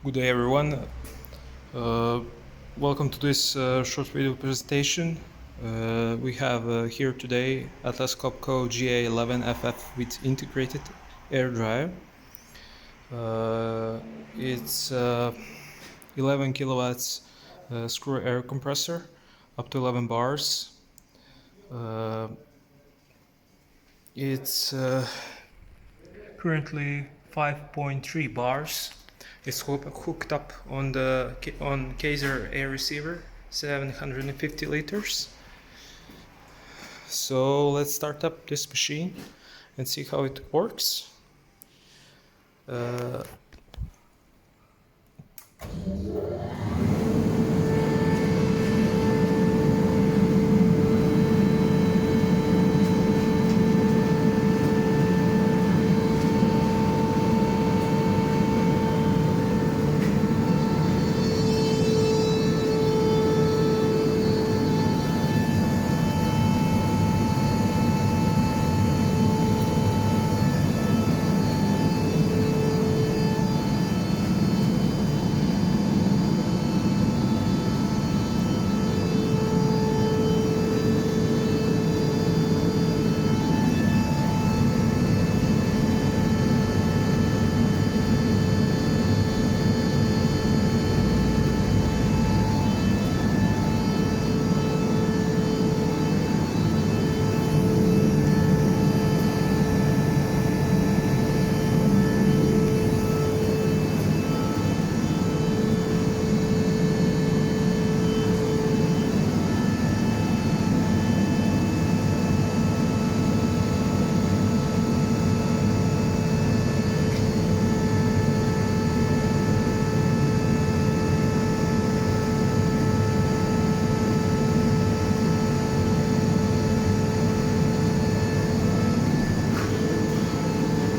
Good day, everyone. Uh, Welcome to this short video presentation. We have here today Atlas Copco GA 11FF with integrated air dryer. It's 11 kilowatts screw air compressor, up to 11 bars. It's currently 5.3 bars. It's hooked up on Kaiser air receiver, 750 liters. So let's start up this machine and see how it works. Uh,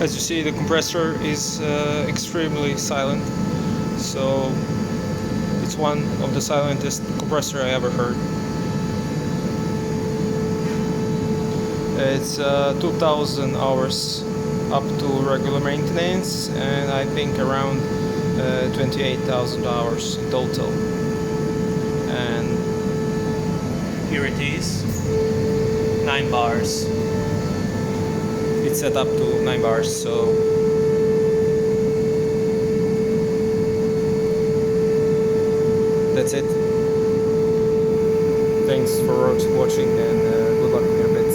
As you see, the compressor is extremely silent, so it's one of the silentest compressor I ever heard. It's 2000 hours up to regular maintenance, and I think around 28,000 hours in total. And here it is, 9 bars. It's set up to 9 bars, so that's it. Thanks for watching, and good luck with your bits.